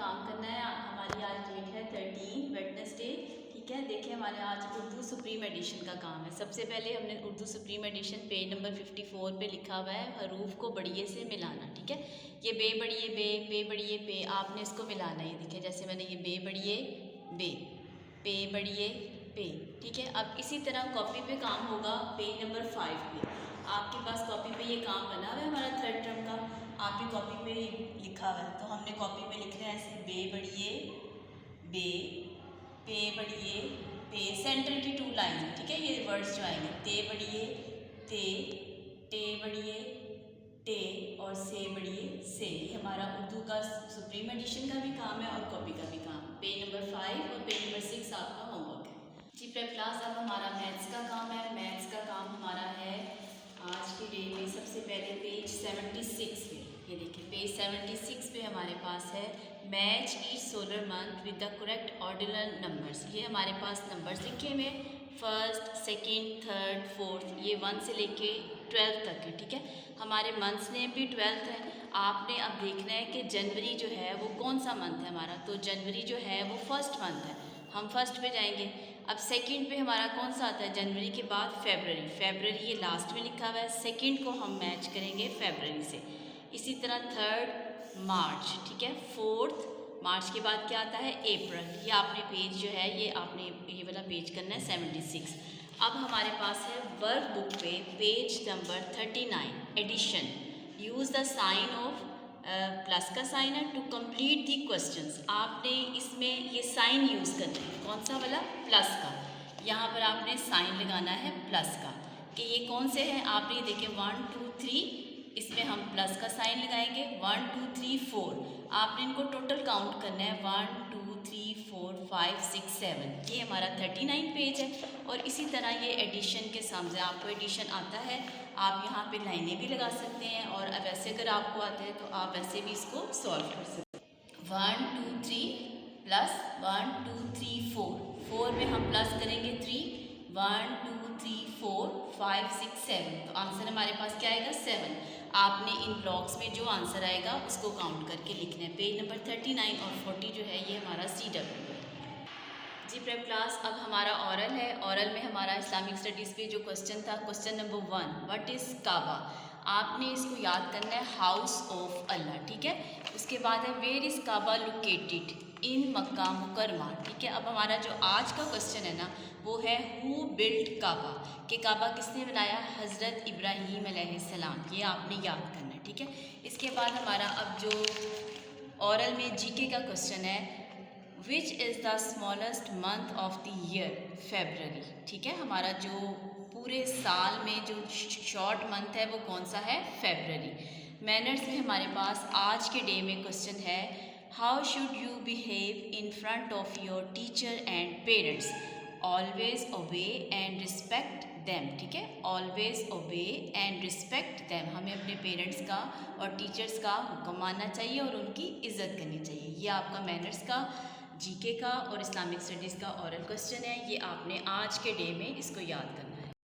काम करना है। हमारी आज डेट है 13 वेडनेसडे, ठीक है। देखिए हमारे आज उर्दू सुप्रीम एडिशन का काम है। सबसे पहले हमने Urdu supreme edition page number 54 पे लिखा हुआ है हरूफ को बढ़िए से मिलाना, ठीक है। ये बे बढ़िए बे, पे बढ़िए पे, आपने इसको मिलाना है। देखिए जैसे मैंने ये बे बढ़िए बे, पे बढ़िए पे, ठीक है। अब इसी तरह कॉपी पे काम होगा पेज नंबर 5 पे। आपके पास कॉपी पे ये काम बना हुआ है हमारा थर्ड टर्म का, आपकी कॉपी पे लिखा हुआ है। तो हमने कॉपी पे लिख रहे हैं ऐसे बे बढ़िए बे, पे बढ़िए पे, सेंटर की 2 लाइन, ठीक है। ये वर्ड्स जो आएंगे ते बढ़िए ते, टे बढ़िए टे और से बढ़िए से। ये हमारा उर्दू का सुप्रीम एडिशन का भी काम है और कॉपी का भी काम। पेज नंबर 5 और पेज नंबर 6 आपका होमवर्क है जी। प्रेप क्लास अब हमारा मैथ्स का काम है। मैथ्स का काम हमारा है आज की डे में सबसे पहले पेज 76 पे। ये देखिए पेज 76 पे हमारे पास है match each solar month with the correct ordinal numbers. ये हमारे पास नंबर्स लिखे हुए फर्स्ट, सेकंड, थर्ड, फोर्थ, ये 1 से लेके 12 तक है, ठीक है। हमारे मंथ्स नेम भी 12 है। आपने अब देखना है कि जनवरी जो है वो कौन सा मंथ है हमारा। तो जनवरी जो है वो फर्स्ट मंथ है, हम फर्स्ट पे जाएंगे। अब सेकंड पे हमारा कौन सा आता है जनवरी के बाद फरवरी। फरवरी ये लास्ट में लिखा हुआ है, सेकंड को हम मैच करेंगे फरवरी से। इसी तरह थर्ड मार्च, ठीक है। फोर्थ मार्च के बाद क्या आता है अप्रैल। ये आपने पेज जो है ये आपने ये वाला पेज करना है 76। अब हमारे पास है वर्क बुक पे page number 39 addition. Use the sign of plus का साइन है टू कंप्लीट दी क्वेश्चंस। आपने इसमें ये साइन यूज़ करना है, कौन सा वाला प्लस का। यहाँ पर आपने साइन लगाना है प्लस का कि ये कौन से हैं। आपने ये देखिए 1 2 3, इसमें हम प्लस का साइन लगाएंगे 1 2 3 4। आपने इनको टोटल काउंट करना है 1 2 3 4 5 6 7। ये हमारा 39 पेज है। और इसी तरह ये एडिशन के सामने आपको एडिशन आता है, आप यहाँ पे लाइनें भी लगा सकते हैं। और वैसे अगर आपको आता है तो आप वैसे भी इसको सॉल्व कर सकते हैं। 1 2 3 प्लस 1 2 3 4, 4 में हम प्लस करेंगे 3, 1 2 3 4 5 6 7। तो आंसर हमारे पास क्या आएगा 7। आपने इन ब्लॉक्स में जो आंसर आएगा उसको काउंट करके लिखना है। पेज नंबर 39 और 40 जो है ये हमारा CW है जी। प्रेप क्लास अब हमारा ऑरल है। ऑरल में हमारा इस्लामिक स्टडीज़ पे जो क्वेश्चन था, क्वेश्चन नंबर 1, व्हाट इज़ काबा। आपने इसको याद करना है हाउस ऑफ अल्लाह, ठीक है। उसके बाद है where is Kaaba located in Mecca Mukarrama, ठीक है। अब हमारा जो आज का क्वेश्चन है ना वो है हु बिल्ट काबा, कि काबा किसने बनाया, हज़रत इब्राहीम अलैहिस्सलाम। ये आपने याद करना है, ठीक है। इसके बाद हमारा अब जो ऑरल में जीके का क्वेश्चन है which is the smallest month of the year, February, ठीक है। हमारा जो पूरे साल में जो शॉर्ट मंथ है वो कौन सा है, फेबररी। मैनर्स में हमारे पास आज के डे में क्वेश्चन है how should you behave in front of your teacher and parents, always obey and respect them, ठीक है। Always obey and respect them, हमें अपने पेरेंट्स का और टीचर्स का हुक्म मानना चाहिए और उनकी इज़्ज़त करनी चाहिए। ये आपका मैनर्स का, जीके का और इस्लामिक स्टडीज़ का ऑरल क्वेश्चन है। ये आपने आज के डे में इसको याद करना।